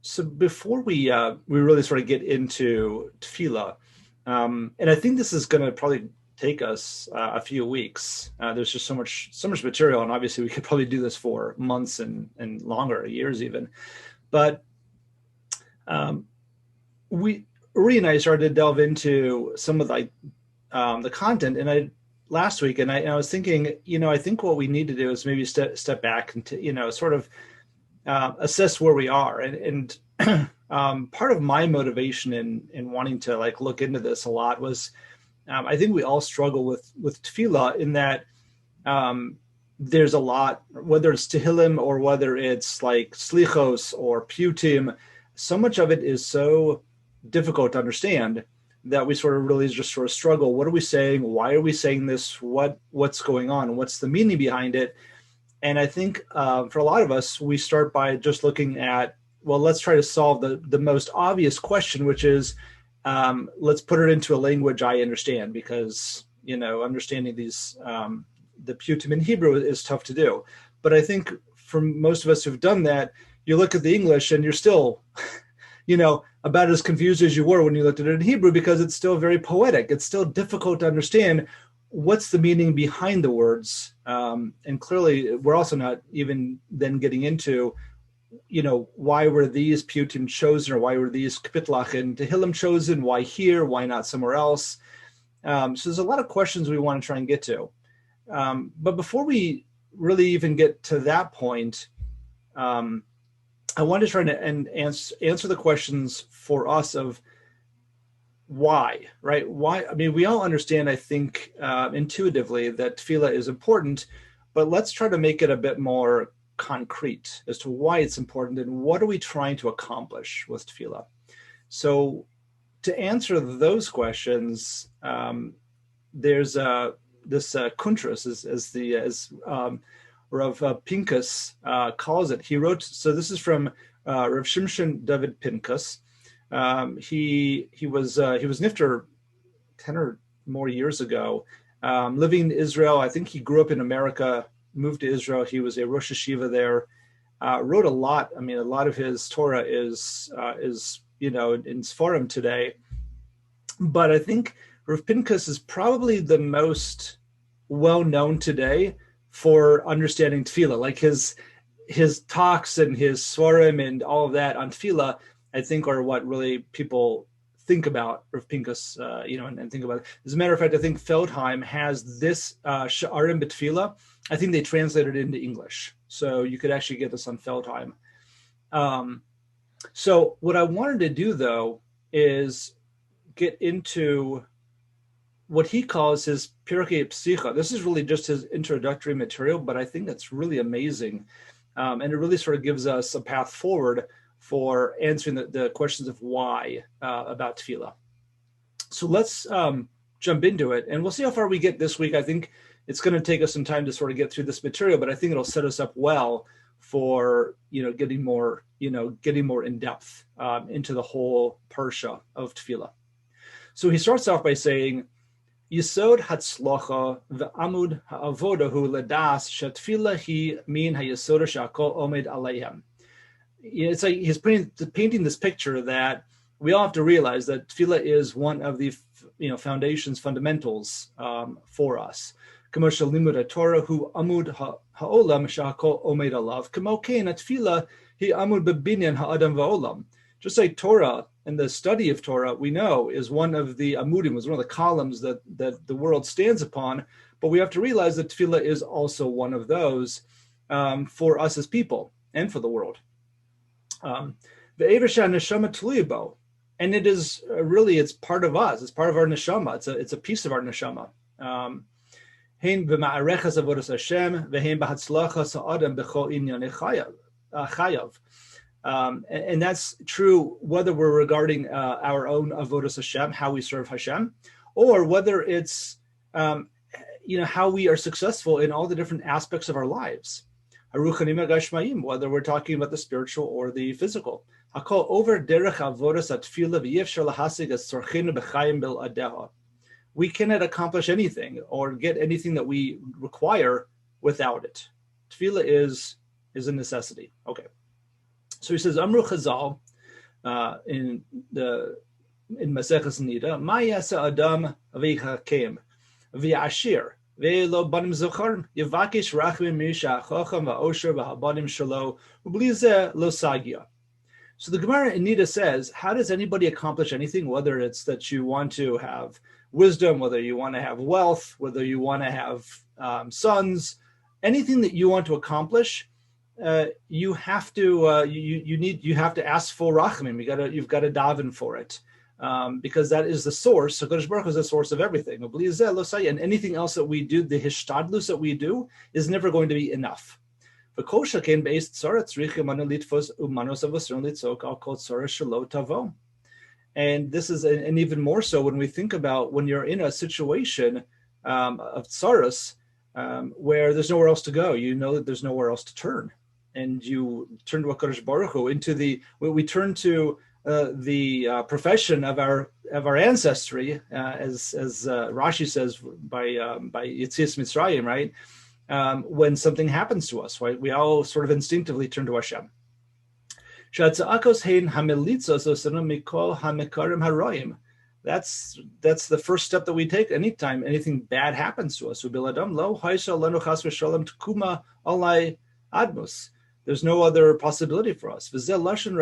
So before we really sort of get into Tefilah, and I think this is going to probably take us a few weeks. There's just so much material, and obviously we could probably do this for months and longer, years even. But um, we Uri and I started to delve into some of the content, and I last week, and I was thinking, I think what we need to do is maybe step back and to, sort of assess where we are. And part of my motivation in wanting to like look into this a lot was I think we all struggle with tefillah in that there's a lot, whether it's tehillim or whether it's like slichos or putim, so much of it is so difficult to understand that we sort of really just sort of struggle. What are we saying? Why are we saying this? What's going on? What's the meaning behind it? And I think for a lot of us, we start by just looking at, well, let's try to solve the most obvious question, which is let's put it into a language I understand, because, understanding these, the putim in Hebrew is tough to do. But I think for most of us who've done that, you look at the English and you're still, about as confused as you were when you looked at it in Hebrew, because it's still very poetic. It's still difficult to understand what's the meaning behind the words. And clearly, we're also not even then getting into, why were these putim chosen, or why were these kapitlach and tehillim chosen? Why here? Why not somewhere else? So there's a lot of questions we want to try and get to. But before we really even get to that point, I want to try to answer the questions for us of why, right? Why? I mean, we all understand, I think, intuitively that tefillah is important, but let's try to make it a bit more concrete as to why it's important and what are we trying to accomplish with tefillah. So to answer those questions, there's this kuntras, as Rav Pinkus calls it. He wrote, so this is from Rav Shimshon David Pinkus. He was nifter 10 or more years ago, living in Israel. I think he grew up in America, moved to Israel. He was a Rosh Hashiva there. Wrote a lot. I mean, a lot of his Torah is in Sfarim today. But I think Rav Pinkus is probably the most well known today for understanding tefillah. Like his talks and his svarim and all of that on tefillah, I think are what really people think about Rav Pinkus, and think about it. As a matter of fact, I think Feldheim has this Sha'arim B'Tefillah. I think they translated it into English, so you could actually get this on Feldheim. So what I wanted to do, though, is get into what he calls his Pirkei Psicha. This is really just his introductory material, but I think that's really amazing. And it really sort of gives us a path forward for answering the questions of why about tefillah. So let's jump into it, and we'll see how far we get this week. I think it's going to take us some time to sort of get through this material, but I think it'll set us up well for getting more in depth into the whole parsha of tefillah. So he starts off by saying, Yisod hatzlocha ve'amud ha'avoda hu ledas shetfilah hi min haYisoda she'akol omed aleihem. It's like he's painting this picture that we all have to realize that tefillah is one of the foundations, fundamentals for us. Kamo shelimud Torah hu amud ha'olam she'akol omed alav. Kamo kein tefillah hi amud bebinyan ha'adam va'olam. Just like Torah and the study of Torah, we know, is one of the amudim, is one of the columns that the world stands upon. But we have to realize that tefillah is also one of those for us as people and for the world. The Evesha neshama tluyibo, and it is really, it's part of us. It's part of our neshama. It's a piece of our neshama. Hein b'ma'arechas avodas Hashem v'hein b'hatzlachas ha'adam b'chol inyanei chayav. And that's true whether we're regarding our own avodas Hashem, how we serve Hashem, or whether it's how we are successful in all the different aspects of our lives. Whether we're talking about the spiritual or the physical. We cannot accomplish anything or get anything that we require without it. Tefillah is a necessity. Okay. So he says, Amru Chazal, in Maseches Nida, Ma yasa Adam v'yichakem v'yashir ve'lo banim zocharim yivakish rachmim misha chacham va'osher v'habanim shalo u'bli zeh lo sagia. So the Gemara in Nida says, how does anybody accomplish anything, whether it's that you want to have wisdom, whether you want to have wealth, whether you want to have sons, anything that you want to accomplish, you have to you have to ask for rachamim. You've got to daven for it, because that is the source. So Kodesh Baruch Hu is the source of everything. And anything else that we do, the hishtadlus that we do, is never going to be enough. And this is, and even more so when we think about when you're in a situation of tsaras, where there's nowhere else to go. You know that there's nowhere else to turn, and you turn to HaKadosh Baruch Hu. We turn to the profession of our ancestry, as Rashi says by Yetzias Mitzrayim, right? When something happens to us, right? We all sort of instinctively turn to Hashem. That's the first step that we take anytime anything bad happens to us. There's no other possibility for us. She's aruhem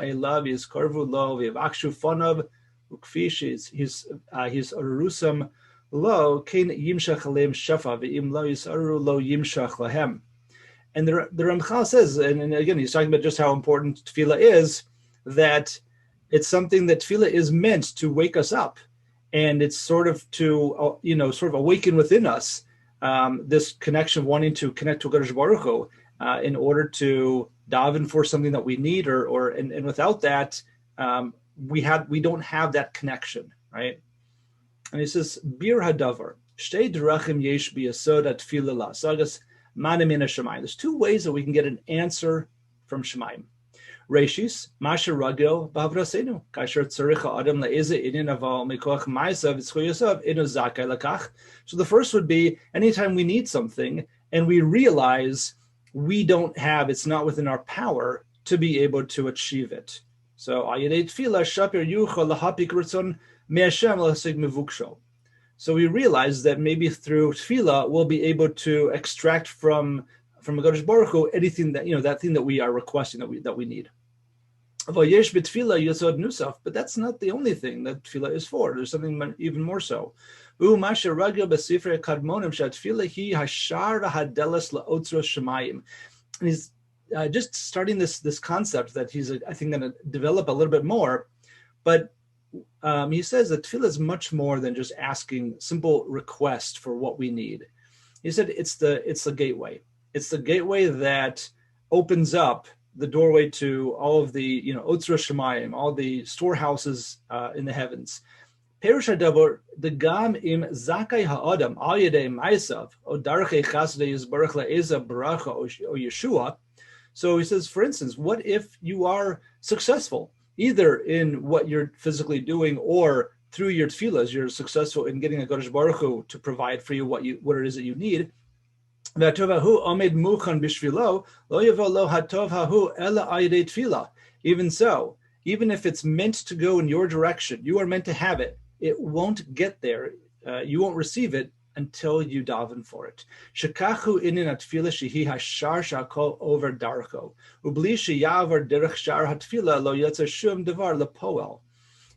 elav is karvu lo v'yavakshu fanav ukfi his arusam lo kain yimshach aleim shafa v'im lo yisaru lo yimshach lahem. And the Ramchal says, and again he's talking about just how important Tefilah is, that it's something that Tefilah is meant to wake us up, and it's sort of to sort of awaken within us this connection, wanting to connect to Kodesh Baruch Hu, in order to daven for something that we need, and without that, we don't have that connection, right? And he says, Bir hadavar shtei derachim yesh biyasod Tefilah lasagas manim min hashamayim. There's two ways that we can get an answer from Shemaim. Reishis masher ragil b'avrasenu kasher tzarich adam le'eze inin aval mikoach ma'asav v'tzchuyasav inu zakai lakach. So the first would be anytime we need something and we realize it's not within our power to be able to achieve it. So ayidei Tefilah shapir yucha lahapik ritzon me'ashem l'hasig mevuksho. So we realize that maybe through Tefilah we'll be able to extract from HaKadosh Baruch Hu anything that that thing that we are requesting that we need. But that's not the only thing that Tefilah is for. There's something even more so. And he's just starting this concept that he's, I think, going to develop a little bit more. But he says that Tefilah is much more than just asking simple request for what we need. He said it's the gateway. It's the gateway that opens up the doorway to all of the Otzra Shemayim, all the storehouses in the heavens. Perush hadavar the gam im zakai ha'adam al yedei ma'asav o darchei chasdei yizbarach la'eza baracha o Yeshua. So he says, for instance, what if you are successful either in what you're physically doing or through your tefillahs, you're successful in getting a HaKadosh Baruch Hu to provide for you what it is that you need. Even so, even if it's meant to go in your direction, you are meant to have it, it won't get there. You won't receive it until you daven for it. Shekachu inin atfila shehi hashar shakol over darko. Ubli sheyavar derech shar hatfila lo yatsa shum devar lepoel.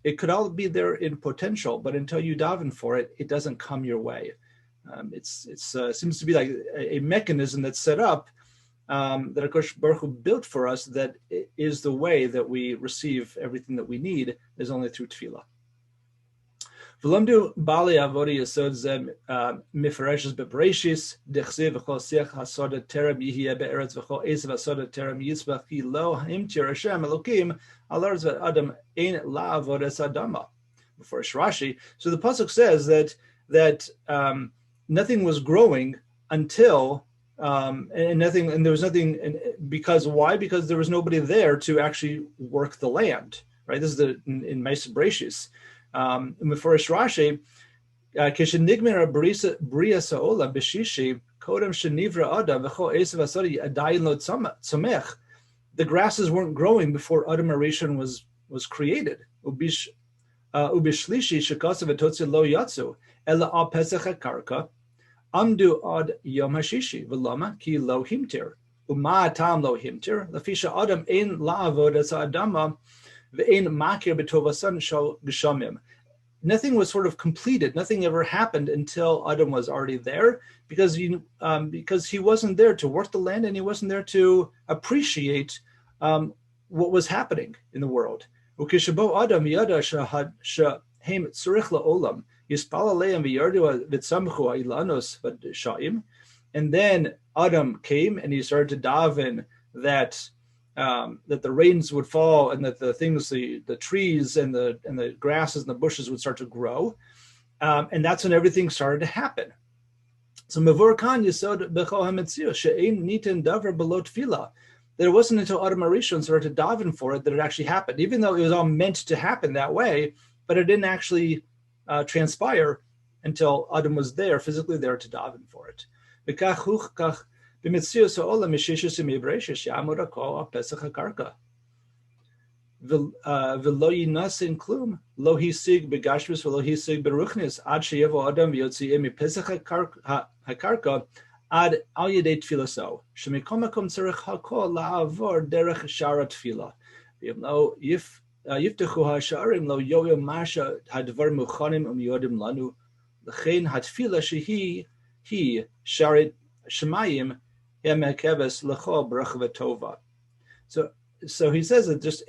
It could all be there in potential, but until you daven for it, it doesn't come your way. It seems to be like a mechanism that's set up that HaKadosh Baruch Hu built for us, that is the way that we receive everything that we need, is only through Tefilah. V'lamdu bali avodi yesod zeh mifereshes bebereshis dechsev v'chol siach hasoda terem yihiyeh be'eretz v'chol esav hasoda terem yitzbach ki lo himtir Hashem Elokim al aretz v'adam ein la'avodas adama. Before Rashi, so the pasuk says that nothing was growing until and there was nothing. And because why? Because there was nobody there to actually work the land. Right. This is in Ma'aseh Bereshis. Meforish Rashi, Kishenigmera Bria Saola Bishishi, Kodem Shenivra Adam, V'cho Esav Asodi, Adayin Lo Tzomech. The grasses weren't growing before Adam Arishon was created. Ubishlishi Shekasav Etotzi Lo Yatsu, Ela Al Pesach HaKarka, Amdu Ad Yom Hashishi, V'lama Ki Lo Himtir. Uma Tam Lo Himtir, Lafisha Adam Ein La'avod As Adama, V'ein Makir B'tovasan Shal Geshamim. Nothing was sort of completed. Nothing ever happened until Adam was already there, because he wasn't there to work the land, and he wasn't there to appreciate what was happening in the world. Ukishabo Adam yada shehem tzurich la'olam yispal aleim v'yardu v'tzamchu ha'ilanos v'shaim, and then Adam came and he started to daven that the rains would fall, and that the things, the trees and the grasses and the bushes would start to grow, and that's when everything started to happen. So Mavur Khan Yisod Bechol HaMetzius She'ein Nitin Davar Below Tefilah. That it wasn't until Adam Arishon started to daven for it that it actually happened, even though it was all meant to happen that way, but it didn't actually transpire until Adam was there, physically there, to daven for it. V'kach huchkach b'metzius ha'olam mishishus imibreishish ya'amud hakol ha'pesach hakarka. V'lo yinasin klum, lo hisig begashmis v'lo hisig beruchnis, ad sheyevo Adam v'yotzi'im mipesach hakarka, ad al yedei tfilaso. Shemikom makom tzarech hakol la'avor derech shara tfilah. V'yom yiftechu ha'sharim lo yoyom masha hadvar muchanim u'miyodim lanu. L'chein hatfilah shehi sharit shemayim emekeves l'chol bracha v'tova. So he says it just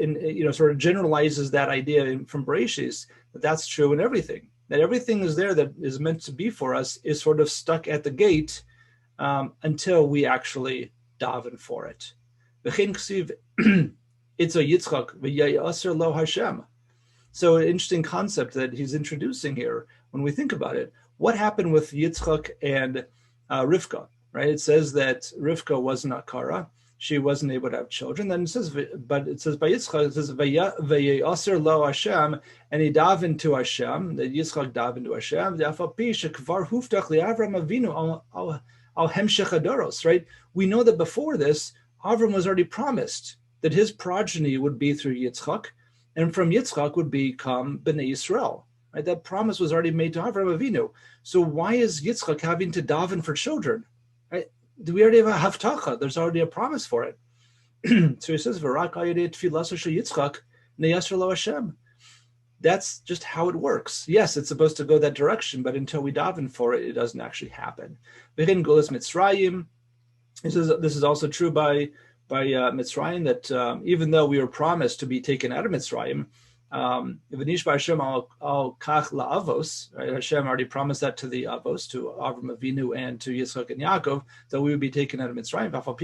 sort of generalizes that idea from Bereshis, that that's true in everything. That everything is there that is meant to be for us is sort of stuck at the gate until we actually daven for it. V'chein ksiv itzo Yitzchak v'yayaser lo Hashem. So an interesting concept that he's introducing here when we think about it. What happened with Yitzchak and Rivka? Right? It says that Rivka was not Kara. She wasn't able to have children. Then it says by Yitzchak, it says Vayaser lo Hashem, and he davened to Hashem. That Yitzchak davened to Hashem. Al hemshech hadoros. Right? We know that before this, Avram was already promised that his progeny would be through Yitzchak, and from Yitzchak would become Bnei Yisrael. Right? That promise was already made to Avram Avinu. So why is Yitzchak having to daven for children? Right? Do we already have a haftacha? There's already a promise for it. So he says, "V'rak ayidei tefilasa shel Yitzchak neyasser lo Hashem." That's just how it works. Yes, it's supposed to go that direction, but until we daven for it, it doesn't actually happen. V'chein gulas Mitzrayim. He says this is also true by Mitzrayim, that even though we were promised to be taken out of Mitzrayim, V'nish Hashem al kach la'avos, right? Hashem already promised that to the avos, to Avram Avinu and to Yitzchak and Yaakov, that we would be taken out of Mitzrayim. V'afal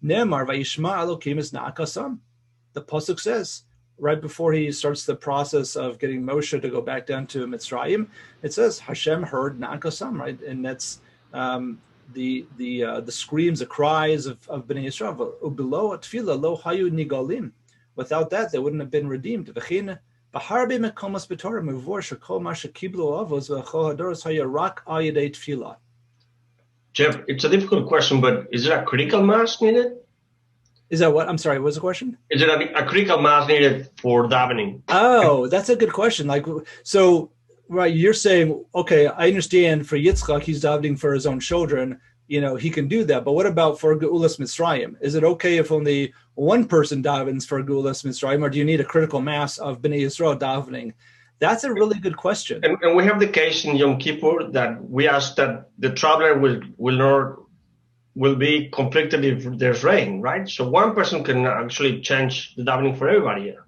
Ne'emar vayishma Elokim es na'akasam. The pasuk says right before he starts the process of getting Moshe to go back down to Mitzrayim, it says Hashem heard na'akasam, right? And that's the screams, the cries of Bnei Yisrael. U'below atfilah lo hayu nigalim. Without that, they wouldn't have been redeemed. Jeff, it's a difficult question, but is there a critical mass needed? Is that what? I'm sorry, what was the question? Is there a critical mass needed for davening? Oh, that's a good question. Right, you're saying, okay, I understand for Yitzchak, he's davening for his own children. He can do that. But what about for Geulas Mitzrayim? Is it okay if only one person davens for Geulas Mitzrayim, or do you need a critical mass of Bnei Yisrael davening? That's a really good question. And we have the case in Yom Kippur that we ask that the traveler will be conflicted if there's rain, right? So one person can actually change the davening for everybody here.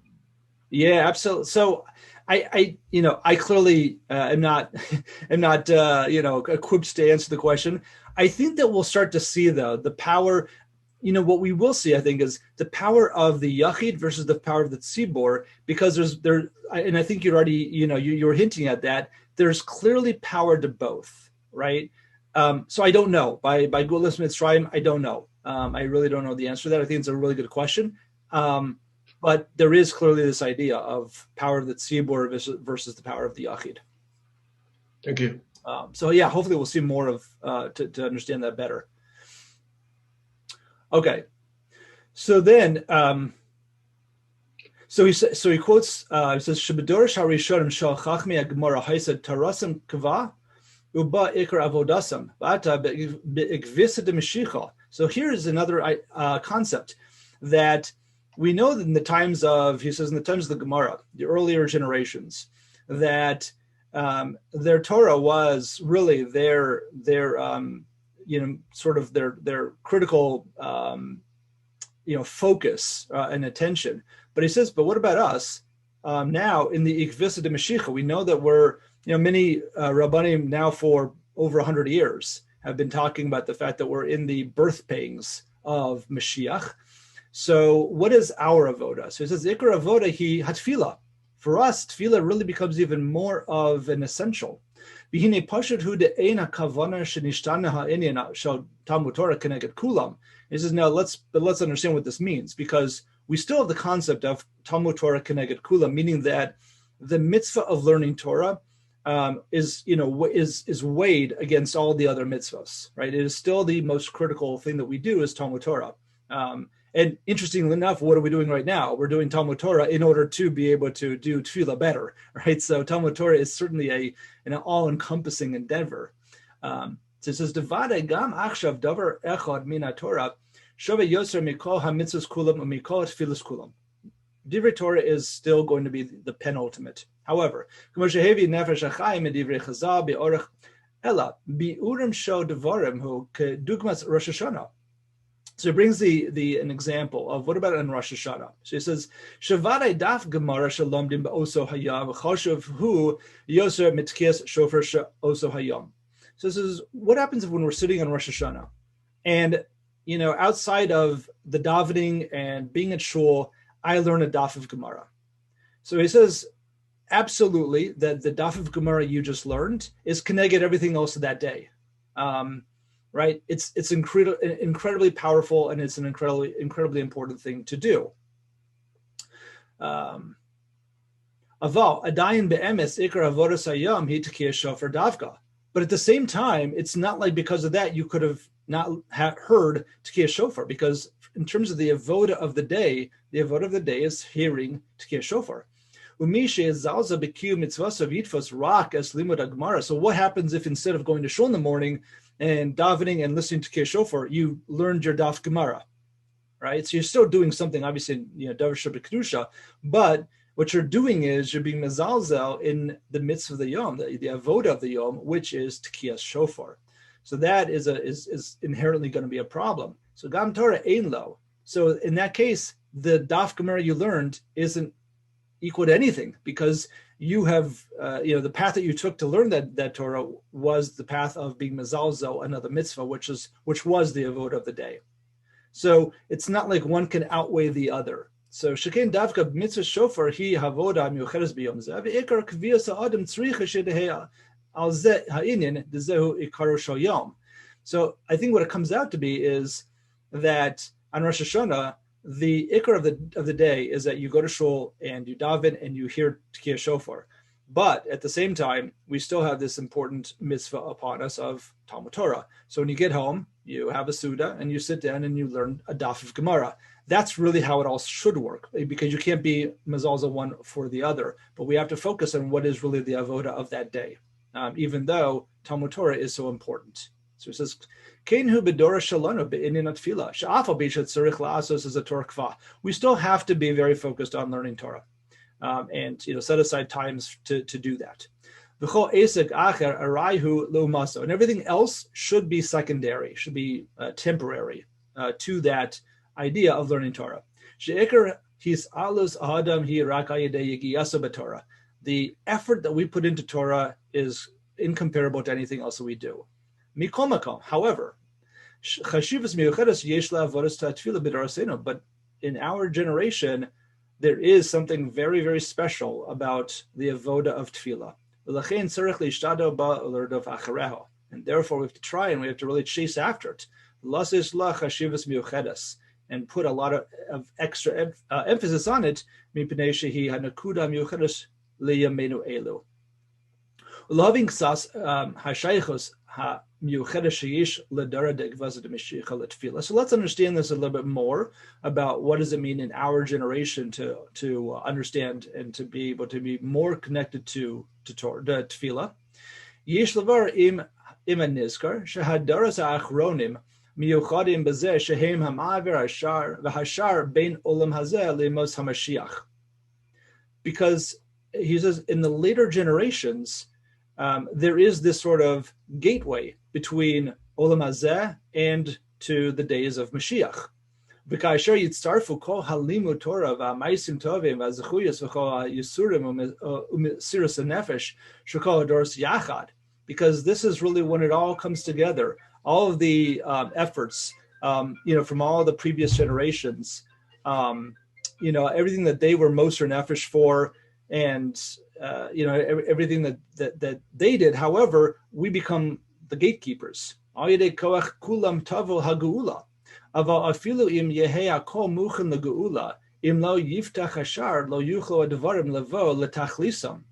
Yeah, absolutely. So I clearly am not equipped to answer the question. I think that we'll start to see, though, the power. What we will see, I think, is the power of the Yachid versus the power of the Tzibor, because and I think you're already, you were hinting at that. There's clearly power to both, right? So I don't know. By Geulas Mitzrayim, I don't know. I really don't know the answer to that. I think it's a really good question. But there is clearly this idea of power of the tzibur versus the power of the yachid. Thank you. So yeah, hopefully we'll see more of to understand that better. Okay, so then so he quotes he says Shabadorish Harishonim Shal Chachmi Gemara Haisad Tarasim Kava Uba Ikar Avodasam Bata Be'ikvisa de Meshicha. So here is another concept that we know that in the times of, he says, in the times of the Gemara, the earlier generations, that their Torah was really their sort of their critical focus and attention. But he says, but what about us now in the Ikvisa de Mashiach? We know that we're many Rabbanim now for over 100 years have been talking about the fact that we're in the birth pangs of Mashiach. So what is our avoda? So he says, Ikar avoda hi hatfila. For us, tefillah really becomes even more of an essential. He says, now let's understand what this means, because we still have the concept of Talmud Torah Keneged Kulam, meaning that the mitzvah of learning Torah is weighed against all the other mitzvahs, right? It is still the most critical thing that we do is Talmud Torah. And interestingly enough, what are we doing right now? We're doing Talmud Torah in order to be able to do Tefilah better, right? So Talmud Torah is certainly an all-encompassing endeavor. So it says, "Devade gam achshav davar echad min haTorah shove yoser mikol hamitzvos kulam umikol tefilas kulam." Divrei Torah is still going to be the penultimate. However, k'moshehevi nefesh achayimedivrei chazal be'orach ela bi'urim shel devarim hu kedugmas Rosh Hashanah. So he brings an example of what about in Rosh Hashanah. So he says, "Shavadai daf gemara shalomdim be'oso hayam v'choshev hu yoser mitkiyas shofar oso hayam." So this is what happens when we're sitting on Rosh Hashanah, and outside of the davening and being at shul, I learn a daf of Gemara. So he says, absolutely, that the daf of Gemara you just learned is connected everything else of that day. Right? It's incredibly powerful, and it's an incredibly important thing to do. Aval adayin be'emes ikar avodas hayam hi tekiyah shofar davka. But at the same time, it's not like because of that you could have not heard tekiyah shofar, because in terms of the avoda of the day is hearing tekiyah shofar. So what happens if instead of going to shul in the morning and davening and listening to Tekiyah Shofar, you learned your daf Gemara, right? So you're still doing something, obviously, davar shebekdusha, but what you're doing is you're being mezalzel in the midst of the yom, the avoda of the yom, which is Tekiyah Shofar. So that is inherently going to be a problem. So Gam Torah ein lo. So in that case, the daf Gemara you learned isn't equal to anything, because you have, the path that you took to learn that Torah was the path of being mezalzel, another mitzvah, which was the avoda of the day. So it's not like one can outweigh the other. So shekain davka mitzvah shofar hi havoda miucheres biyom zeh ve'ikar kviyas ha'adam tzricha shedehei al zeh ha'inyan dezehu ikaru shel yom. So I think what it comes out to be is that on Rosh Hashanah, the ikar of the day is that you go to shul and you daven and you hear Tekiyah Shofar. But at the same time, we still have this important mitzvah upon us of Talmud Torah. So when you get home, you have a Suda and you sit down and you learn a daf of Gemara. That's really how it all should work, because you can't be mezalzel one for the other. But we have to focus on what is really the avoda of that day, even though Talmud Torah is so important. So it says, we still have to be very focused on learning Torah, and set aside times to do that. And everything else should be secondary, should be temporary to that idea of learning Torah. The effort that we put into Torah is incomparable to anything else that we do. However, but in our generation, there is something very, very special about the avoda of Tefilah. And therefore, we have to try and we have to really chase after it. And and put a lot of extra emphasis on it. Mipnei shehi hanakuda miuchedes liyamenu elu. Loving sas hashaychos ha-miuchedes sheyish ledara de'gvazah de'mishicha letefila. So let's understand this a little bit more about what does it mean in our generation to understand and to be able to be more connected to tefillah. Yesh levar im anizkar shehadaras ha'achronim miuchadim bezeh shehem ha'ma'aver hashar v'hashar bein olam hazeh le'mos hamashiach. Because he says in the later generations, there is this sort of gateway between Olam Hazeh and to the days of Mashiach. V'ka'asher yitztarfu kol halimud Torah v'amaisim tovim v'azechuyas v'kol ha'yisurim u'mesiras ha'nefesh shekol hadoros yachad. Because this is really when it all comes together. All of the efforts, from all the previous generations, everything that they were moser nefesh for, and everything that they did. However, we become the gatekeepers. Kulam tavo hageula, aval afilu im yehei kol muchen legeula, im lo yiftach hashar lo yuchlo advarim levo letachlisam.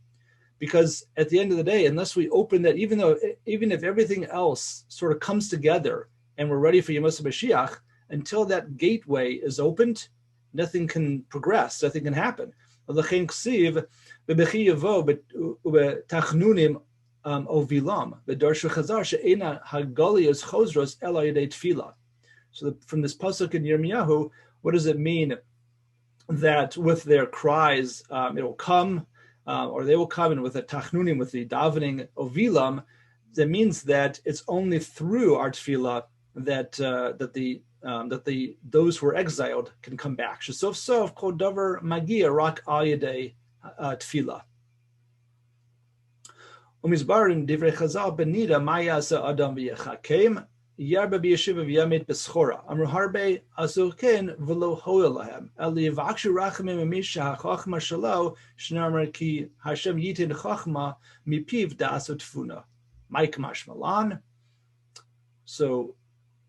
Because at the end of the day, unless we open that, even if everything else sort of comes together and we're ready for Yemos HaMashiach, until that gateway is opened, nothing can progress, nothing can happen. L'chein ksiv bebechi yavo betachnunim ovilam bedarshu chazar she'ena hagalios chosros el yedei tefillah. So from this pasuk in Yirmiyahu, what does it mean that with their cries it will come, or they will come, and with the tachnunim, with the davening ovilam, that means that it's only through our tefillah that those who are exiled can come back. Shesof sof kol davar magia rak al yedei tefillah. Umizbarin divrei Chazal benida mayasa adam v'yechakem yarba b'yeshiva v'yamet b'schora amru harbe azuken v'lo hoel lahem el yivakshu rachamim misha hachachma shalo shneimar ki Hashem yitin chachma mipiv da'asot tfuna Mike Mashmalan. So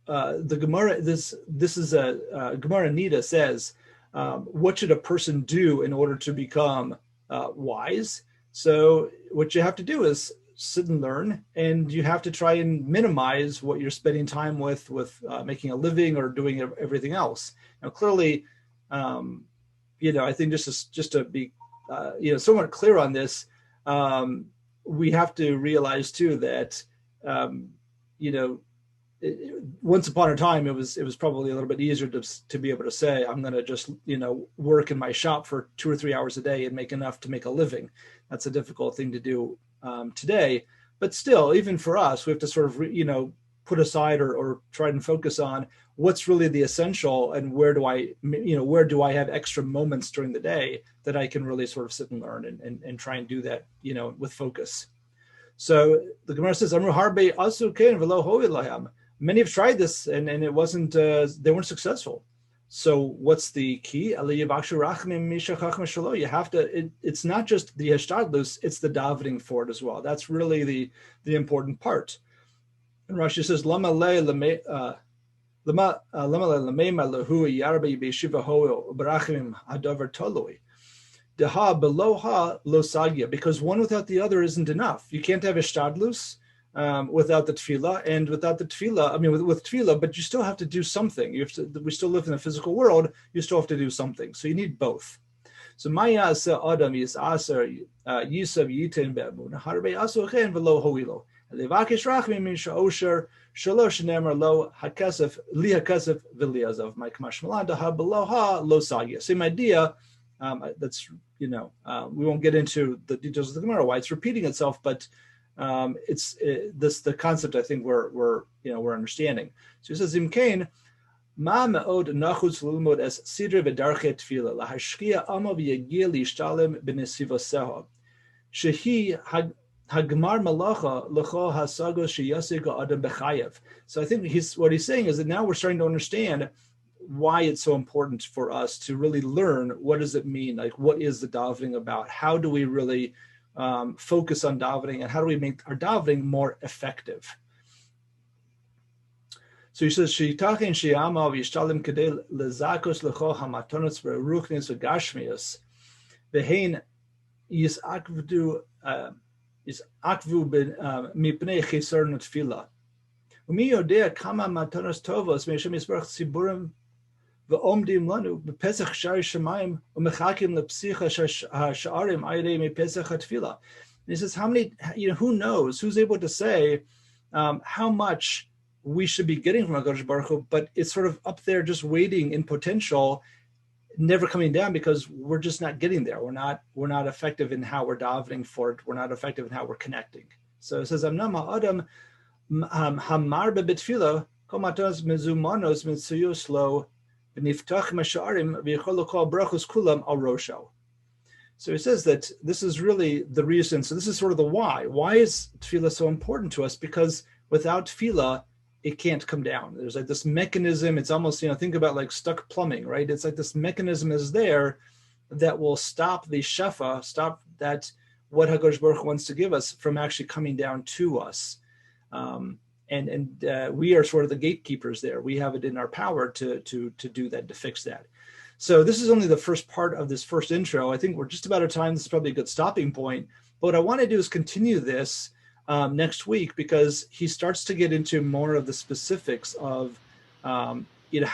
the Gemara, this is a Gemara Nida says, what should a person do in order to become wise? So what you have to do is sit and learn, and you have to try and minimize what you're spending time with making a living or doing everything else. Now, clearly, I think just to be somewhat clear on this, we have to realize too that once upon a time, it was probably a little bit easier to be able to say, I'm going to just, work in my shop for 2 or 3 hours a day and make enough to make a living. That's a difficult thing to do today. But still, even for us, we have to sort of, put aside or try and focus on what's really the essential, and where do I have extra moments during the day that I can really sort of sit and learn and try and do that, with focus. So the Gemara says, Amru harbe asu ken v'lo ho'il lahem. Many have tried this and it wasn't, they weren't successful. So what's the key? You have to, it's not just the hishtadlus, it's the davening for it as well. That's really the important part. And Rashi says, Lama le lemema lehu yarbe b'yeshiva ho'il b'rachim hadavar toloi. Deha beloha losagya, because one without the other isn't enough. You can't have hishtadlus without the tefillah, and without the tefillah, with tefillah, but you still have to do something. We still live in the physical world. You still have to do something. So you need both. So Maya sa Adam is aser yisav yitin be'emun harbe asu chen v'lo hoilo levakish rachmim min sha'osher shalosh nemer lo hakasef li hakasef v'liazav my k'mashmalan deha beloha lo sagya. Same idea. That's we won't get into the details of the Gemara why it's repeating itself, but it's the concept I think we're understanding. So he says Imkain ma me'od nachutz lilmod es sidre v'darche tefillah lahashkia amo v'yagil lishtalem b'nesivaseha shehi hagmar malacha l'chol hasagos sheyasig adam b'chayev. So I think what he's saying is that now we're starting to understand why it's so important for us to really learn what does it mean, like what is the davening about, how do we really focus on davening, and how do we make our davening more effective. So he says, "Sheitachin sheyama v'yishtalim kedei lezakos lecho hamatonos v'ruchnis v'gashmius v'hein yisakvdu mipnei cheser netfila. Umi yodea kama matonos tovos me'Hashem yisbarach tziburim v'omdim lanu b'pesach shari shemayim u'mechakim lepsicha ha'sha'arim ayidei mepesach hatfila." He says, how many, who knows, who's able to say how much we should be getting from HaKadosh Baruch Hu, but it's sort of up there just waiting in potential, never coming down because we're just not getting there. We're not effective in how we're davening for it. We're not effective in how we're connecting. So it says, Amnam ha'adam hamar bebetfila kol matos mezumanos mitzuyos lo v'niftach masha'arim v'yichol l'kol brachos kulam al rosho. So he says that this is really the reason. So this is sort of the why. Why is tefillah so important to us? Because without tefillah, it can't come down. There's like this mechanism. It's almost, think about like stuck plumbing, right? It's like this mechanism is there that will stop the shefa, stop that what HaKadosh Baruch Hu wants to give us from actually coming down to us. And we are sort of the gatekeepers there. We have it in our power to do that, to fix that. So this is only the first part of this first intro. I think we're just about out of time. This is probably a good stopping point. But what I want to do is continue this next week, because he starts to get into more of the specifics of, how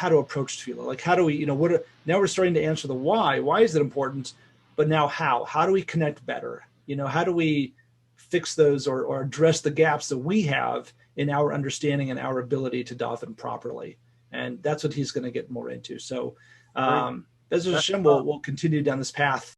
to approach tefillah. Like, how do we, now we're starting to answer the why. Why is it important? But now how? How do we connect better? How do we fix those or address the gaps that we have in our understanding and our ability to daven properly? And that's what he's going to get more into. So, Bezos Hashem, we'll continue down this path.